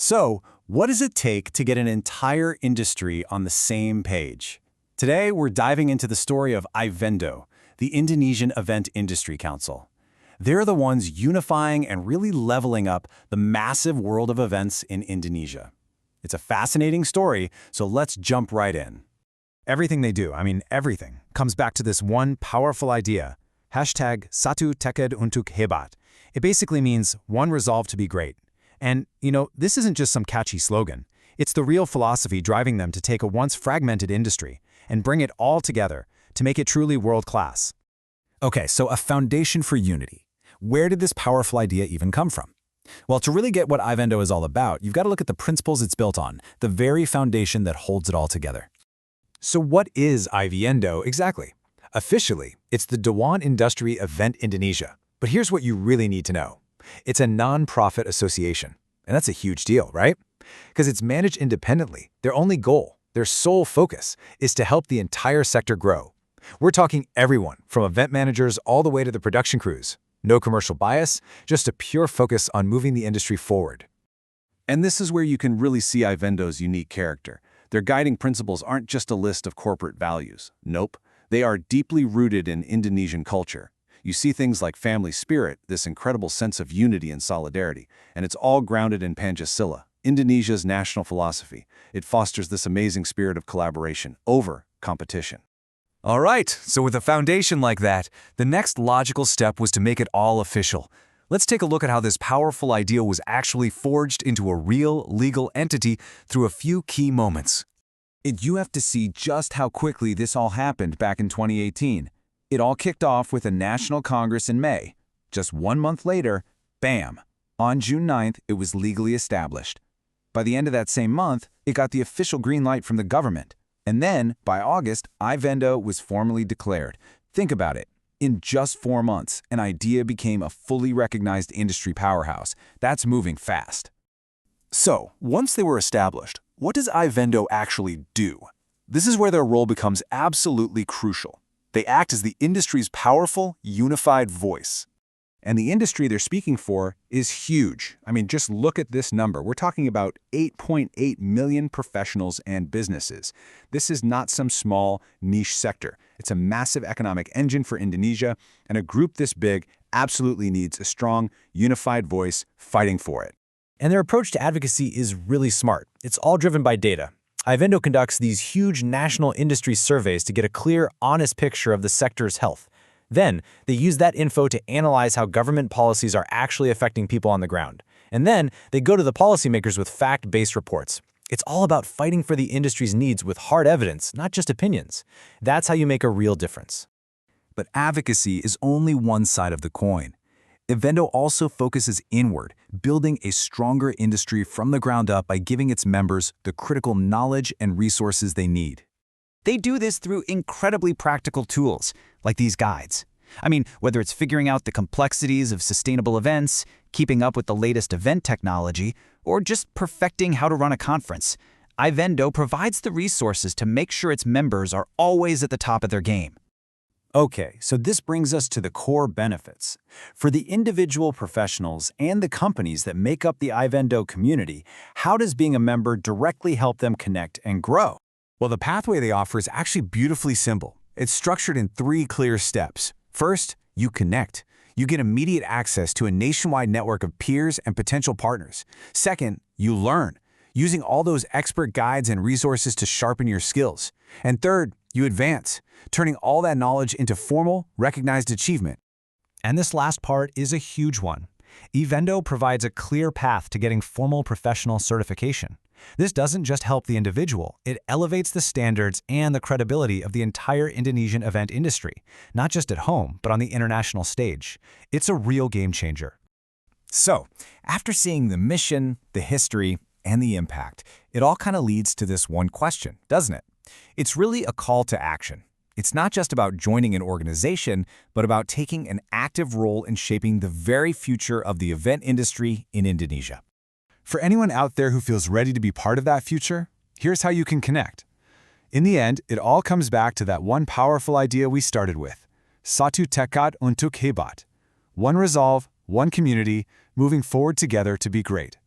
So, what does it take to get an entire industry on the same page? Today, we're diving into the story of IVENDO, the Indonesian Event Industry Council. They're the ones unifying and really leveling up the massive world of events in Indonesia. It's a fascinating story, so let's jump right in. Everything they do, everything, comes back to this one powerful idea, #satu-satunya hebat. It basically means one resolve to be great. And, this isn't just some catchy slogan. It's the real philosophy driving them to take a once fragmented industry and bring it all together to make it truly world-class. Okay, so a foundation for unity. Where did this powerful idea even come from? Well, to really get what IVENDO is all about, you've got to look at the principles it's built on, the very foundation that holds it all together. So what is IVENDO exactly? Officially, it's the Dewan Industri Event Indonesia. But here's what you really need to know. It's a non-profit association. And that's a huge deal, right? Because it's managed independently. Their only goal, their sole focus, is to help the entire sector grow. We're talking everyone, from event managers all the way to the production crews. No commercial bias, just a pure focus on moving the industry forward. And this is where you can really see IVENDO's unique character. Their guiding principles aren't just a list of corporate values. Nope, they are deeply rooted in Indonesian culture. You see things like family spirit, this incredible sense of unity and solidarity, and it's all grounded in Pancasila, Indonesia's national philosophy. It fosters this amazing spirit of collaboration over competition. All right, so with a foundation like that, the next logical step was to make it all official. Let's take a look at how this powerful idea was actually forged into a real, legal entity through a few key moments. You have to see just how quickly this all happened back in 2018. It all kicked off with a National Congress in May. Just 1 month later, bam! On June 9th, it was legally established. By the end of that same month, it got the official green light from the government. And then, by August, IVENDO was formally declared. Think about it. In just 4 months, an idea became a fully recognized industry powerhouse. That's moving fast. So, once they were established, what does IVENDO actually do? This is where their role becomes absolutely crucial. They act as the industry's powerful, unified voice. And the industry they're speaking for is huge. Just look at this number. We're talking about 8.8 million professionals and businesses. This is not some small, niche sector. It's a massive economic engine for Indonesia, and a group this big absolutely needs a strong, unified voice fighting for it. And their approach to advocacy is really smart. It's all driven by data. IVENDO conducts these huge national industry surveys to get a clear, honest picture of the sector's health. Then, they use that info to analyze how government policies are actually affecting people on the ground. And then, they go to the policymakers with fact-based reports. It's all about fighting for the industry's needs with hard evidence, not just opinions. That's how you make a real difference. But advocacy is only one side of the coin. IVENDO also focuses inward, building a stronger industry from the ground up by giving its members the critical knowledge and resources they need. They do this through incredibly practical tools, like these guides. Whether it's figuring out the complexities of sustainable events, keeping up with the latest event technology, or just perfecting how to run a conference, IVENDO provides the resources to make sure its members are always at the top of their game. Okay, so this brings us to the core benefits. For the individual professionals and the companies that make up the IVENDO community, how does being a member directly help them connect and grow? Well, the pathway they offer is actually beautifully simple. It's structured in 3 clear steps. First, you connect. You get immediate access to a nationwide network of peers and potential partners. Second, you learn, using all those expert guides and resources to sharpen your skills. And third, you advance, turning all that knowledge into formal, recognized achievement. And this last part is a huge one. IVENDO provides a clear path to getting formal professional certification. This doesn't just help the individual, it elevates the standards and the credibility of the entire Indonesian event industry, not just at home, but on the international stage. It's a real game changer. So, after seeing the mission, the history, and the impact, it all kind of leads to this one question, doesn't it? It's really a call to action. It's not just about joining an organization, but about taking an active role in shaping the very future of the event industry in Indonesia. For anyone out there who feels ready to be part of that future, here's how you can connect. In the end, it all comes back to that one powerful idea we started with, satu-satunya hebat. One resolve, one community, moving forward together to be great.